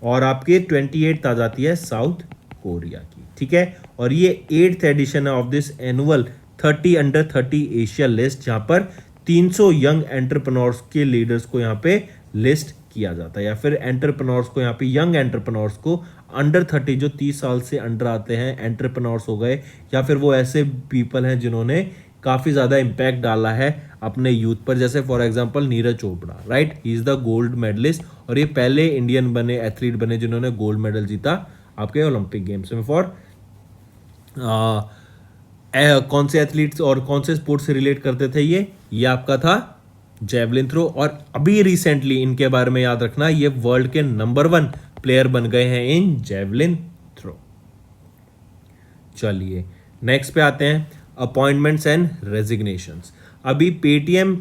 और आपके 28 आ जाती है साउथ कोरिया की, ठीक है। और ये 8th एडिशन है of this annual 30 under 30 Asia list, जहां पर 300 यंग एंटरप्रेन्योर्स के लीडर्स को यहाँ पे लिस्ट किया जाता है, या फिर एंटरप्रेन्योर्स को यहाँ पे, यंग एंटरप्रेन्योर्स को अंडर 30, जो 30 साल से अंडर आते हैं, एंटरप्रेन्योर्स हो गए, या फिर वो ऐसे पीपल हैं जिन्होंने काफ़ी ज़्यादा इम्पैक्ट डाला है अपने यूथ पर, जैसे for example Neeraj Chopra, right, he is the gold medallist, और ये पहले इंडियन बने, एथलीट बने जिन्होंने गोल्ड मेडल जीता आपके ओलंपिक गेम्स में। फॉर कौन से एथलीट्स और कौन से स्पोर्ट्स से रिलेट करते थे ये आपका था जेवलिन थ्रो। और अभी रिसेंटली इनके बारे में याद रखना, ये वर्ल्ड के नंबर 1 प्लेयर बन गए हैं इन जेवलिन थ्रो। चलिए नेक्स्ट पे आते हैं, अपॉइंटमेंट्स एंड रेजिग्नेशंस। अभी पेटीएम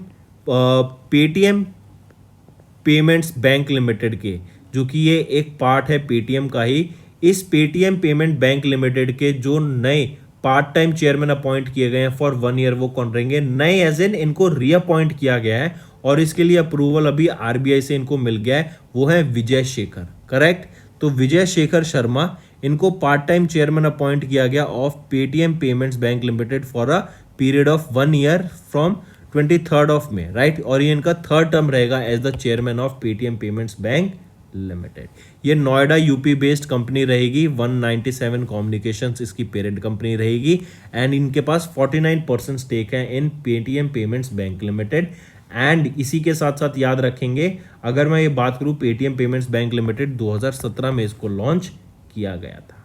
पेमेंट्स बैंक लिमिटेड के, जो कि ये एक पार्ट है पेटीएम का ही, इस पेटीएम पेमेंट बैंक लिमिटेड के जो नए पार्ट टाइम चेयरमैन अपॉइंट किए गए हैं फॉर 1 ईयर, वो कौन रहेंगे? नए एज इन इनको रीअपॉइंट किया गया है, और इसके लिए अप्रूवल अभी आरबीआई से इनको मिल गया है, वो है विजय शेखर, करेक्ट। तो विजय शेखर शर्मा, इनको पार्ट टाइम चेयरमैन अपॉइंट किया गया of Paytm payments bank limited for a period of 1 year from 23rd of May, right. और ये इनका 3rd टर्म रहेगा as the chairman of Paytm payments bank limited. ये नोएडा यूपी बेस्ड कंपनी रहेगी, 197 communications इसकी parent company रहेगी, and इनके पास 49% stake है in Paytm payments bank limited. And इसी के साथ साथ याद रखेंगे, अगर मैं ये बात करूं, पेटीएम पेमेंट्स बैंक लिमिटेड 2017 में इसको लॉन्च किया गया था,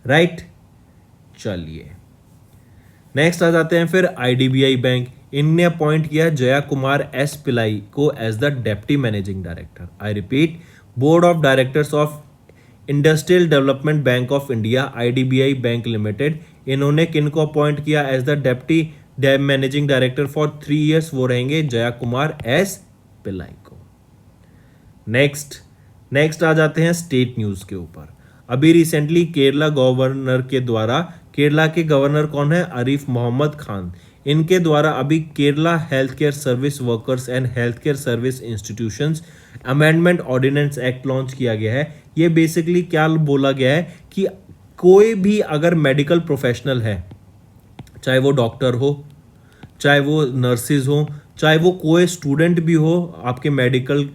राइट। चलिए नेक्स्ट आ जाते हैं फिर आईडीबीआई बैंक। इनने अपॉइंट किया जया कुमार एस पिलाई को as the deputy managing director. I repeat, board of directors of industrial development bank of India IDBI bank limited, इन्होंने किनको अपॉइंट किया as the deputy managing director for 3 years? वो रहेंगे Jaya Kumar S Pillai को। Next आ जाते हैं स्टेट न्यूज के ऊपर। अभी रिसेंटली केरला गवर्नर के द्वारा, केरला के गवर्नर कौन है? आरिफ मोहम्मद खान। इनके द्वारा अभी Kerala health care service workers and health care service institutions amendment ordinance act launch किया गया है। ये बेसिकली क्या बोला गया है कि कोई भी अगर मेडिकल प्रोफेशनल है, चाहे वो डॉक्टर हो, चाहे वो नर्सिस हो, चाहे वो कोई स्टूडेंट भी हो आपके मेडिकल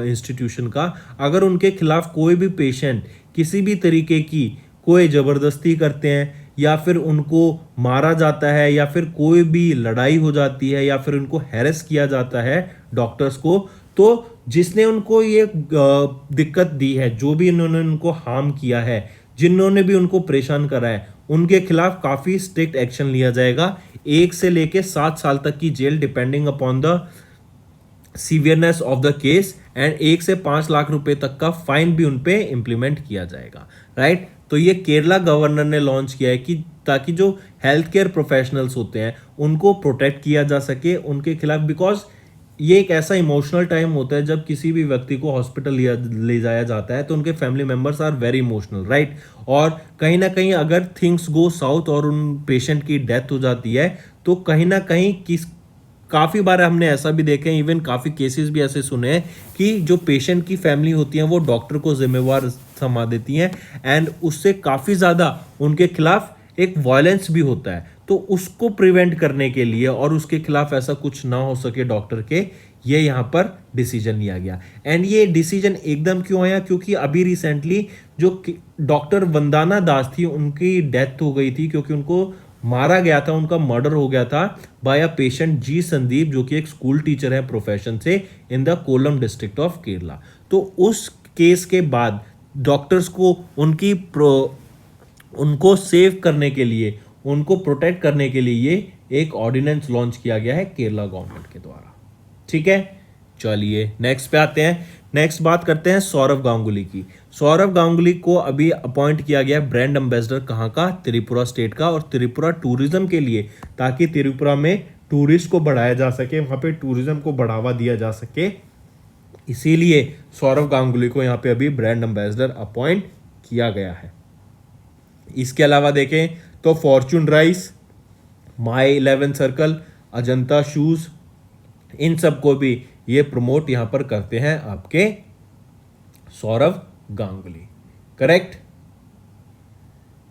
इंस्टीट्यूशन का, अगर उनके खिलाफ कोई भी पेशेंट किसी भी तरीके की कोई ज़बरदस्ती करते हैं, या फिर उनको मारा जाता है, या फिर कोई भी लड़ाई हो जाती है, या फिर उनको हैरेस किया जाता है डॉक्टर्स को, तो जिसने उनको ये दिक्कत दी है, जो भी इन्होंने उनको हार्म किया है, जिन्होंने भी उनको परेशान करा है, उनके खिलाफ काफ़ी स्ट्रिक्ट एक्शन लिया जाएगा, 1 से लेके 7 साल तक की जेल depending upon the severeness of the case, and 1 से 5 लाख रुपए तक का फाइन भी उन पे इम्प्लीमेंट किया जाएगा, राइट। तो ये केरला गवर्नर ने लॉन्च किया है कि ताकि जो हेल्थ केयर प्रोफेशनल्स होते हैं उनको प्रोटेक्ट किया जा सके उनके खिलाफ, बिकॉज ये एक ऐसा इमोशनल टाइम होता है जब किसी भी व्यक्ति को हॉस्पिटल ले जाया जाता है तो उनके family members are very emotional, right. और कहीं ना कहीं अगर थिंग्स गो साउथ और उन पेशेंट की डेथ हो जाती है तो कहीं ना कहीं काफ़ी बार हमने ऐसा भी देखा है, इवन काफ़ी केसेस भी ऐसे सुने हैं कि जो पेशेंट की फैमिली होती है वो डॉक्टर को जिम्मेवार थमा देती हैं, एंड उससे काफ़ी ज़्यादा उनके खिलाफ एक वायलेंस भी होता है। तो उसको प्रिवेंट करने के लिए और उसके खिलाफ ऐसा कुछ ना हो सके डॉक्टर के, ये यहाँ पर डिसीजन लिया गया। एंड ये डिसीजन एकदम क्यों आया, क्योंकि अभी रिसेंटली जो डॉक्टर वंदना दास थी उनकी डेथ हो गई थी, क्योंकि उनको मारा गया था, उनका मर्डर हो गया था बाय अ पेशेंट जी संदीप, जो कि एक स्कूल टीचर है प्रोफेशन से in the Kollam district of Kerala. तो उस केस के बाद डॉक्टर्स को उनको सेव करने के लिए, उनको प्रोटेक्ट करने के लिए ये एक ऑर्डिनेंस लॉन्च किया गया है केरला गवर्नमेंट के द्वारा, ठीक है। चलिए नेक्स्ट पे आते हैं। नेक्स्ट बात करते हैं सौरव गांगुली की। सौरव गांगुली को अभी अपॉइंट किया गया ब्रांड एम्बेसडर कहाँ का, त्रिपुरा स्टेट का, और त्रिपुरा टूरिज्म के लिए, ताकि त्रिपुरा में टूरिस्ट को बढ़ाया जा सके, वहाँ पे टूरिज्म को बढ़ावा दिया जा सके, इसीलिए सौरव गांगुली को यहाँ पे अभी ब्रांड एम्बेसडर अपॉइंट किया गया है। इसके अलावा देखें तो फॉर्चून राइस, माई 11 सर्कल, अजंता शूज, इन सब को भी ये प्रमोट यहां पर करते हैं आपके सौरव गांगुली, करेक्ट।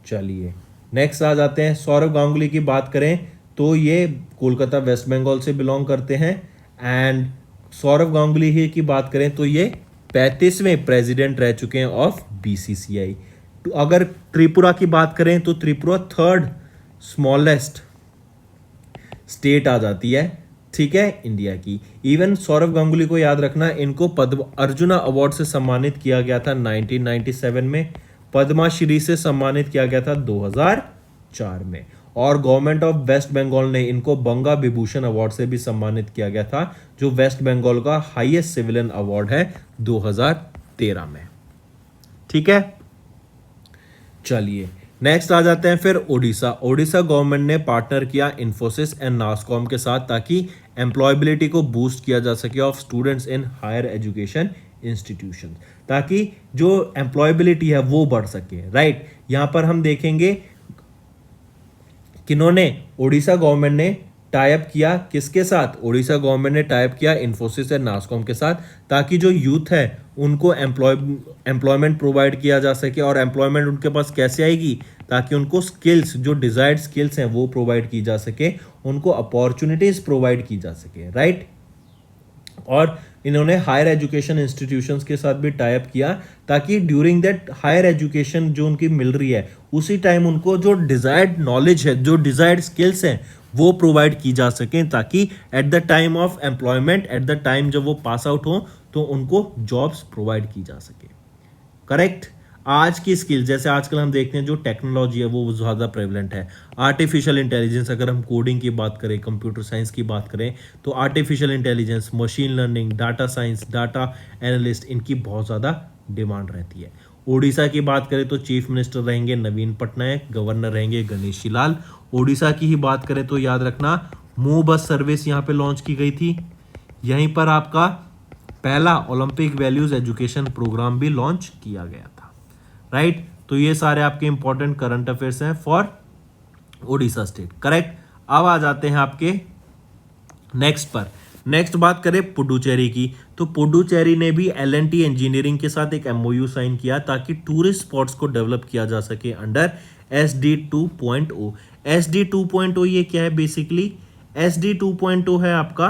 चलिए नेक्स्ट आ जाते हैं। सौरव गांगुली की बात करें तो ये कोलकाता वेस्ट बंगाल से बिलोंग करते हैं, एंड सौरव गांगुली ही की बात करें तो ये 35वें प्रेसिडेंट रह चुके हैं ऑफ बीसीसीआई। तो अगर त्रिपुरा की बात करें तो त्रिपुरा 3rd स्मॉलेस्ट स्टेट आ जाती है, ठीक है, इंडिया की। इवन सौरव गांगुली को याद रखना, इनको पद्म अर्जुना अवार्ड से सम्मानित किया गया था 1997 में, पद्मा श्री से सम्मानित किया गया था 2004 में, और गवर्नमेंट ऑफ वेस्ट बंगाल ने इनको बंगा विभूषण अवार्ड से भी सम्मानित किया गया था, जो वेस्ट बंगाल का हाईएस्ट सिविलियन अवार्ड है 2013 में, ठीक है। चलिए नेक्स्ट आ जाते हैं फिर ओडिशा। ओडिशा गवर्नमेंट ने पार्टनर किया इन्फोसिस एंड नासकॉम के साथ, ताकि एम्प्लॉयबिलिटी को बूस्ट किया जा सके of students in higher education institution, ताकि जो एम्प्लॉयबिलिटी है वो बढ़ सके, राइट। यहां पर हम देखेंगे किन्होंने, ओडिशा गवर्नमेंट ने टाइप किया किसके साथ, ओडिशा गवर्नमेंट ने टाइप किया इन्फोसिस एंड नासकॉम के साथ, ताकि जो यूथ है उनको एम्प्लॉयमेंट प्रोवाइड किया जा सके। और एम्प्लॉयमेंट उनके पास कैसे आएगी, ताकि उनको स्किल्स, जो डिजायर्ड स्किल्स हैं वो प्रोवाइड की जा सके, उनको अपॉर्चुनिटीज प्रोवाइड की जा सके, राइट। और इन्होंने हायर एजुकेशन इंस्टीट्यूशंस के साथ भी टाइप किया, ताकि ड्यूरिंग दैट हायर एजुकेशन जो उनकी मिल रही है उसी टाइम उनको जो डिजायर्ड नॉलेज है, जो डिजायर्ड स्किल्स हैं वो प्रोवाइड की जा सकें, ताकि at the time of employment, at the time जब वो पास आउट हो तो उनको जॉब्स प्रोवाइड की जा सके, करेक्ट। आज की स्किल, जैसे आजकल हम देखते हैं जो टेक्नोलॉजी है वो ज़्यादा प्रेवलेंट है, आर्टिफिशियल इंटेलिजेंस, अगर हम कोडिंग की बात करें, कंप्यूटर साइंस की बात करें, तो artificial intelligence, machine learning, data science, data analyst, इनकी बहुत ज़्यादा डिमांड रहती है। ओडिशा की बात करें तो चीफ मिनिस्टर रहेंगे नवीन पटनायक, गवर्नर रहेंगे गणेशी लाल। ओडिशा की ही बात करें तो याद रखना मूव बस सर्विस यहाँ पे लॉन्च की गई थी, यहीं पर आपका पहला ओलंपिक वैल्यूज एजुकेशन प्रोग्राम भी लॉन्च किया गया था, राइट। तो ये सारे आपके इंपॉर्टेंट करंट अफेयर्स हैं फॉर ओडिशा स्टेट, करेक्ट। अब आ जाते हैं आपके नेक्स्ट पर। नेक्स्ट बात करें पुडुचेरी की, तो पुडुचेरी ने भी L&T इंजीनियरिंग के साथ एक MOU साइन किया, ताकि टूरिस्ट स्पॉट्स को डेवलप किया जा सके अंडर SD 2.0। SD 2.0 ये क्या है बेसिकली, SD 2.0 है आपका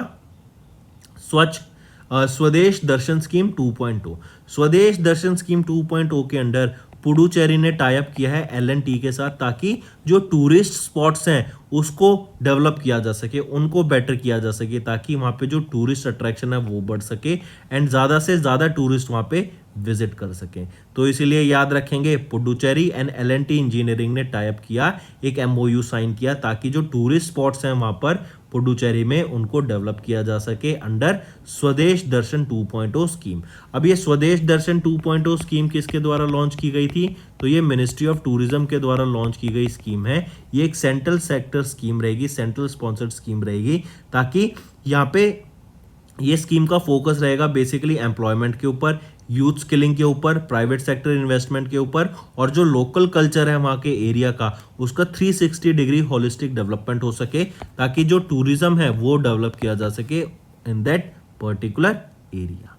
स्वदेश दर्शन स्कीम 2.0। स्वदेश दर्शन स्कीम 2.0 के अंडर पुडुचेरी ने टाई अप किया है L&T के साथ, ताकि जो टूरिस्ट स्पॉट्स हैं उसको डेवलप किया जा सके, उनको बेटर किया जा सके, ताकि वहाँ पे जो टूरिस्ट अट्रैक्शन है वो बढ़ सके एंड ज़्यादा से ज़्यादा टूरिस्ट वहाँ पे विजिट कर सकें। तो इसीलिए याद रखेंगे, पुडुचेरी एंड एल&टी इंजीनियरिंग ने टाई अप किया, एक एमओयू साइन किया, ताकि जो टूरिस्ट स्पॉट्स हैं वहां पर पुडुचेरी में उनको डेवलप किया जा सके अंडर स्वदेश दर्शन 2.0 स्कीम। अब ये स्वदेश दर्शन 2.0 स्कीम किसके द्वारा लॉन्च की गई थी? तो ये मिनिस्ट्री ऑफ टूरिज्म के द्वारा लॉन्च की गई स्कीम है। ये एक सेंट्रल सेक्टर स्कीम रहेगी, सेंट्रल स्पॉन्सर्ड स्कीम रहेगी, ताकि यहाँ पे ये स्कीम का फोकस रहेगा बेसिकली एम्प्लॉयमेंट के ऊपर, यूथ स्किलिंग के ऊपर, प्राइवेट सेक्टर इन्वेस्टमेंट के ऊपर, और जो लोकल कल्चर है वहाँ के एरिया का उसका 360 डिग्री होलिस्टिक डेवलपमेंट हो सके, ताकि जो टूरिज्म है वो डेवलप किया जा सके इन दैट पर्टिकुलर एरिया।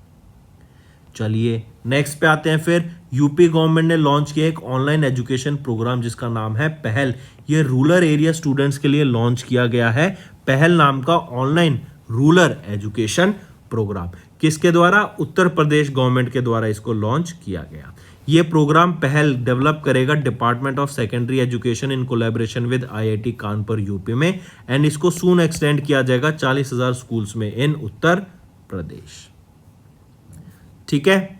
चलिए नेक्स्ट पे आते हैं। फिर यूपी गवर्नमेंट ने लॉन्च किया एक ऑनलाइन एजुकेशन प्रोग्राम जिसका नाम है पहल। ये रूरल एरिया स्टूडेंट्स के लिए लॉन्च किया गया है, पहल नाम का ऑनलाइन रूरल एजुकेशन प्रोग्राम। किसके द्वारा? उत्तर प्रदेश गवर्नमेंट के द्वारा इसको लॉन्च किया गया। ये प्रोग्राम पहल डेवलप करेगा department of secondary education in collaboration with IIT Kanpur UP में, एंड इसको सून एक्सटेंड किया जाएगा 40,000 स्कूल्स में इन उत्तर प्रदेश। ठीक है,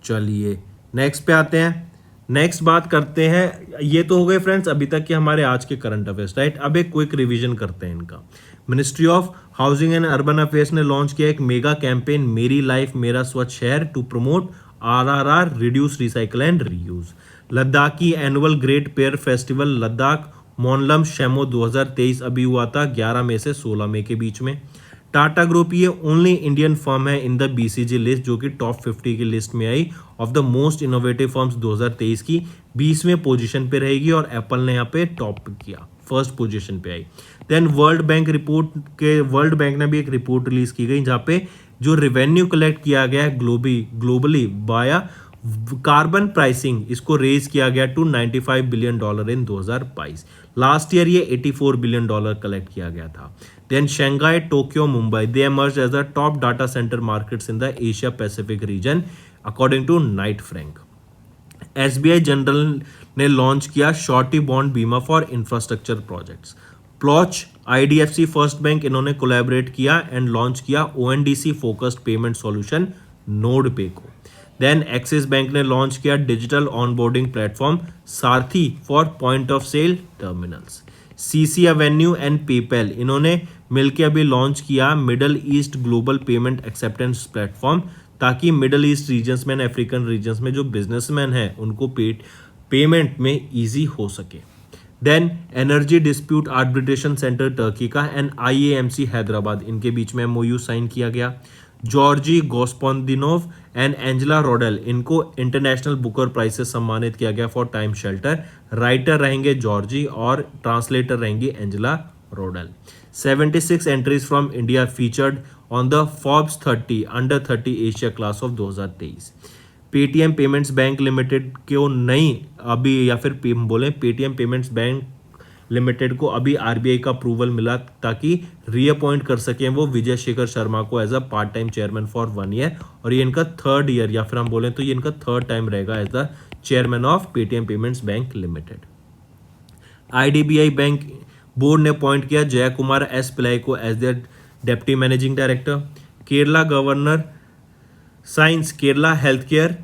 चलिए नेक्स्ट पे आते हैं। नेक्स्ट बात करते हैं, ये तो हो गए फ्रेंड्स अभी तक के हमारे आज के करंट अफेयर्स, राइट। अब एक क्विक रिवीजन करते हैं इनका। Ministry of housing and urban affairs ने लॉन्च किया एक मेगा कैंपेन मेरी लाइफ मेरा स्वच्छ शहर to promote RRR, reduce, recycle and reuse. Ladakhi annual great prayer festival Ladakh Monlam Chenmo 2023 अभी हुआ था 11 मई से 16 मई के बीच में। टाटा ग्रुप ये ओनली इंडियन फर्म है इन द बीसीजी लिस्ट जो कि टॉप 50 की लिस्ट में आई of the most innovative firms 2023 की 20वें पोजीशन पे रहेगी, और एप्पल ने यहाँ पे टॉप किया, फर्स्ट पोजीशन पे आई। देन वर्ल्ड बैंक ने भी एक रिपोर्ट रिलीज की गई जहाँ पे जो रेवेन्यू कलेक्ट किया गया है ग्लोबली बाया कार्बन प्राइसिंग, इसको रेज किया गया to $95 billion in 2022। Last year ये $84 बिलियन कलेक्ट किया गया था। Then Shanghai, Tokyo, Mumbai they emerged as the top data center markets in the Asia Pacific region according to Knight Frank। SBI general ने launch किया surety bond बीमा for infrastructure projects. Plotch, IDFC first bank इन्होंने collaborate किया and launch किया ONDC focused payment solution node pay को। Then Axis bank ने launch किया digital onboarding platform Sarathi for point of sale terminals. CC avenue and PayPal इन्होंने मिलकर अभी launch किया Middle East global payment acceptance platform, ताकि Middle East regions में, African regions में जो बिजनेसमैन हैं उनको पेमेंट में इजी हो सके। Then energy dispute arbitration centre Turkey का एंड IAMC हैदराबाद, इनके बीच में MOU साइन किया गया। Georgi Gospodinov and Angela Rodel, इनको इंटरनेशनल बुकर प्राइज से सम्मानित किया गया फॉर टाइम शेल्टर। राइटर रहेंगे जॉर्जी और ट्रांसलेटर रहेंगी Angela Rodel. 76 entries from India featured on the Forbes 30 under 30 Asia class of 2023। Paytm payments bank limited को नहीं अभी, या फिर बोले पेटीएम पेमेंट्स बैंक लिमिटेड को अभी RBI का अप्रूवल मिला ताकि रीअपॉइंट कर सकें वो विजय शेखर शर्मा को as a part time chairman for 1 year, और ये इनका 3rd ईयर, या फिर हम बोलें तो ये इनका 3rd टाइम रहेगा as the chairman of Paytm payments bank limited. IDBI bank board ने अपॉइंट किया जय कुमार S पिल्लाई को as their deputy managing director. Kerala governor signs Kerala health care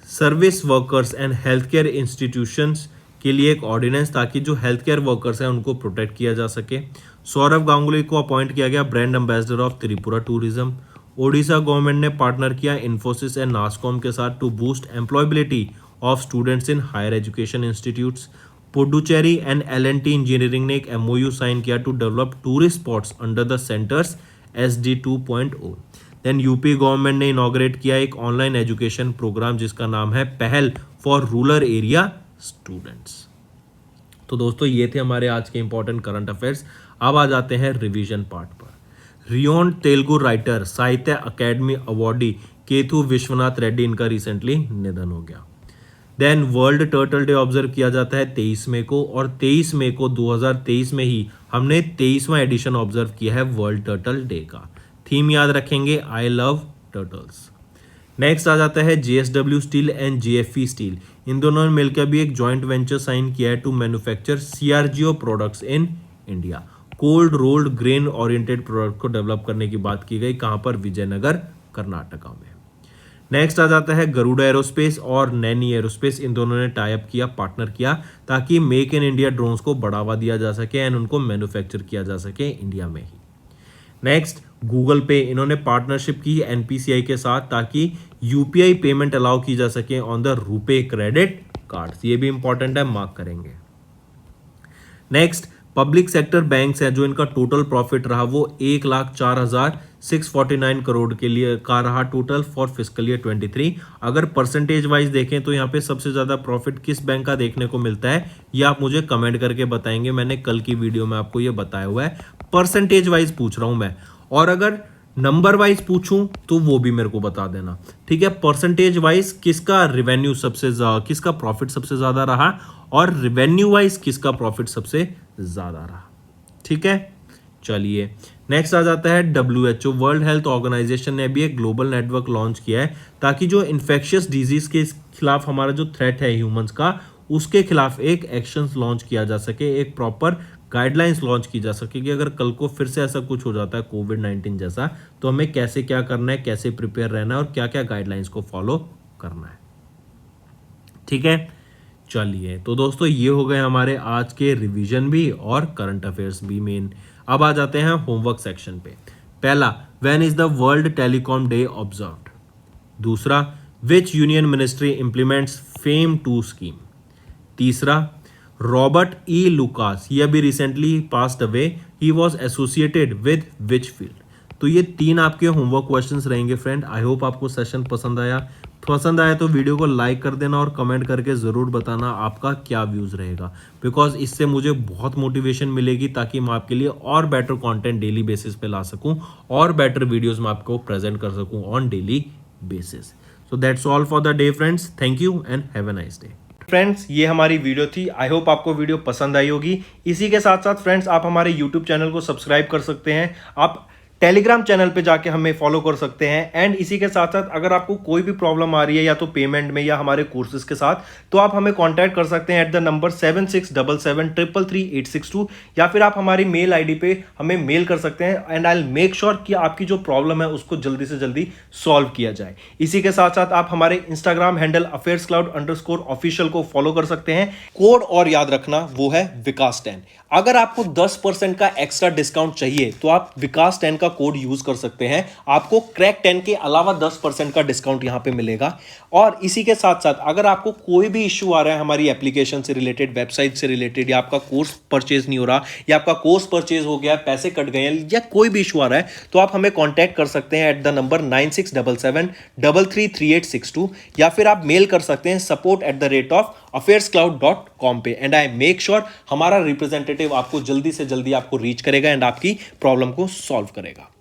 service workers and health care institutions के लिए एक ऑर्डिनेंस, ताकि जो health care workers हैं उनको प्रोटेक्ट किया जा सके। सौरभ गांगुली को अपॉइंट किया गया brand ambassador of Tripura tourism. Odisha government ने पार्टनर किया इन्फोसिस एंड नासकॉम के साथ to boost employability of students in higher education institutes. Puducherry and L&T engineering ने एक MOU साइन किया to develop tourist spots under the centre's SD 2.0। Then UP government ने inaugurate किया एक ऑनलाइन एजुकेशन प्रोग्राम जिसका नाम है पहल फॉर रूरल एरिया स्टूडेंट्स। तो दोस्तों ये थे हमारे आज के इंपॉर्टेंट करंट अफेयर्स। अब आ जाते हैं रिवीजन पार्ट पर। रियोन Telugu writer Sahitya academy awardee Ketu Vishwanath Reddy, इनका रिसेंटली निधन हो गया। Then world turtle day observe किया जाता है 23 मई को, और 23 मई को 2023 में ही हमने 23वां एडिशन ऑब्जर्व किया है वर्ल्ड टर्टल डे का। थीम याद रखेंगे आई लव टर्टल्स। नेक्स्ट आ जाता है JSW steel and JFE steel, इन दोनों ने मिलकर भी एक जॉइंट वेंचर साइन किया है to manufacture CRGO products in India. Cold rolled grain oriented product को डेवलप करने की बात की गई, कहां पर? विजयनगर कर्नाटका में। नेक्स्ट आ जाता है गरुड़ा एरोस्पेस और नैनी एरोस्पेस, इन दोनों ने टाई अप किया, पार्टनर किया, ताकि मेक इन इंडिया ड्रोन्स को बढ़ावा दिया जा सके एंड उनको मैन्युफैक्चर किया जा सके इंडिया में ही। नेक्स्ट गूगल पे, इन्होंने पार्टनरशिप की एनपीसीआई के साथ ताकि यूपीआई पेमेंट अलाउ की जा सके on the RuPay credit cards, ये भी इंपॉर्टेंट है, मार्क करेंगे। नेक्स्ट पब्लिक सेक्टर बैंक्स है, जो इनका टोटल प्रॉफिट रहा वो 1,04,649 करोड़ के लिए का रहा टोटल फॉर फिस्कल ईयर 23। अगर परसेंटेज वाइज देखें तो यहाँ पे सबसे ज्यादा प्रॉफिट किस बैंक का देखने को मिलता है, ये आप मुझे कमेंट करके बताएंगे। मैंने कल की वीडियो में आपको ये बताया हुआ है, परसेंटेज वाइज पूछ रहा हूं मैं, और अगर नंबर वाइज पूछूं तो वो भी मेरे को बता देना, ठीक है। परसेंटेज वाइज किसका रेवेन्यू किसका प्रॉफिट सबसे ज्यादा रहा, और रेवेन्यू वाइज किसका प्रॉफिट सबसे ज्यादा रहा, ठीक है। चलिए नेक्स्ट आ जाता है WHO, वर्ल्ड हेल्थ ऑर्गेनाइजेशन ने अभी एक ग्लोबल नेटवर्क लॉन्च किया है ताकि जो इन्फेक्शियस डिजीज के खिलाफ हमारा जो थ्रेट है ह्यूमंस का, उसके खिलाफ एक एक्शन लॉन्च किया जा सके, एक प्रॉपर गाइडलाइंस लॉन्च की जा सके कि अगर कल को फिर से ऐसा कुछ हो जाता है कोविड-19 जैसा, तो हमें कैसे क्या करना है, कैसे प्रिपेयर रहना है और क्या क्या गाइडलाइंस को फॉलो करना है, ठीक है। चलिए तो दोस्तों ये हो गए हमारे आज के रिवीजन भी और करंट अफेयर्स भी मेन। अब आ जाते हैं होमवर्क सेक्शन पे। पहला, when is the world telecom day observed. दूसरा, which union ministry implements FAME 2 scheme. तीसरा, रॉबर्ट ई लुकास, ये अभी recently passed away, he was associated with which field. तो ये 3 आपके होमवर्क क्वेश्चंस रहेंगे फ्रेंड। आई होप आपको सेशन पसंद आया तो वीडियो को लाइक कर देना और कमेंट करके ज़रूर बताना आपका क्या व्यूज़ रहेगा, बिकॉज इससे मुझे बहुत मोटिवेशन मिलेगी ताकि मैं आपके लिए और बेटर कंटेंट डेली बेसिस पे ला सकूं और बेटर वीडियोस में आपको प्रेजेंट कर सकूं on daily basis. So that's all for the day friends, thank you and have a nice day.
Friends ये हमारी वीडियो थी, आई होप आपको वीडियो पसंद आई होगी। इसी के साथ साथ फ्रेंड्स आप हमारे यूट्यूब चैनल को सब्सक्राइब कर सकते हैं, आप टेलीग्राम चैनल पे जाके हमें फॉलो कर सकते हैं, एंड इसी के साथ साथ अगर आपको कोई भी प्रॉब्लम आ रही है या तो पेमेंट में या हमारे कोर्सेज के साथ, तो आप हमें कांटेक्ट कर सकते हैं एट द नंबर 7677333862, या फिर आप हमारी मेल आईडी पे हमें मेल कर सकते हैं, and I will make sure कि आपकी जो प्रॉब्लम है उसको जल्दी से जल्दी सॉल्व किया जाए। इसी के साथ साथ आप हमारे इंस्टाग्राम हैंडल affairscloud_official को फॉलो कर सकते हैं। कोड और याद रखना वो है विकास10। अगर आपको 10% का एक्स्ट्रा डिस्काउंट चाहिए तो आप विकास10 का कोड यूज कर सकते हैं, आपको क्रैक 10 के अलावा 10% का डिस्काउंट यहां पे मिलेगा। और इसी के साथ साथ अगर आपको कोई भी इश्यू आ रहा है हमारी एप्लीकेशन से रिलेटेड, वेबसाइट से रिलेटेड, या आपका कोर्स परचेज नहीं हो रहा, या आपका कोर्स परचेज हो गया, पैसे कट गए हैं, या कोई भी इशू आ रहा है, तो आप हमें कॉन्टैक्ट कर सकते हैं एट द नंबर 9677333862, या फिर आप मेल कर सकते हैं support@affairscloud.com पे, एंड आई मेक श्योर हमारा रिप्रेजेंटेटिव आपको जल्दी से जल्दी आपको रीच करेगा एंड आपकी प्रॉब्लम को सॉल्व करेगा।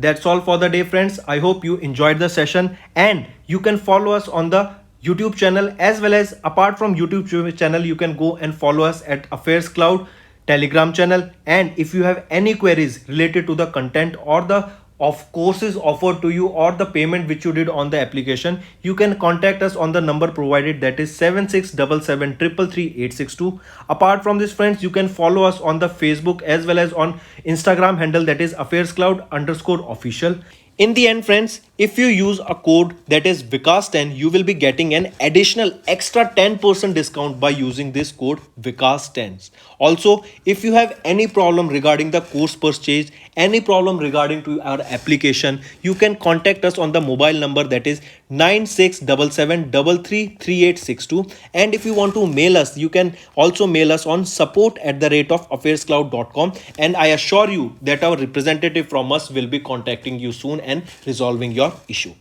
That's all for the day friends. I hope you enjoyed the session, and you can follow us on the YouTube channel, as well as apart from YouTube channel you can go and follow us at Affairs Cloud Telegram channel. And if you have any queries related to the content or the of courses offered to you or the payment which you did on the application, you can contact us on the number provided, that is 7677333862. Apart from this friends, you can follow us on the Facebook as well as on Instagram handle, that is affairscloud_official. In the end friends, if you use a code that is Vikas10, you will be getting an additional extra 10% discount by using this code Vikas10. Also, if you have any problem regarding the course purchase, any problem regarding to our application, you can contact us on the mobile number, that is 9677333862. And if you want to mail us, you can also mail us on support@affairscloud.com, and I assure you that our representative from us will be contacting you soon and resolving your issue.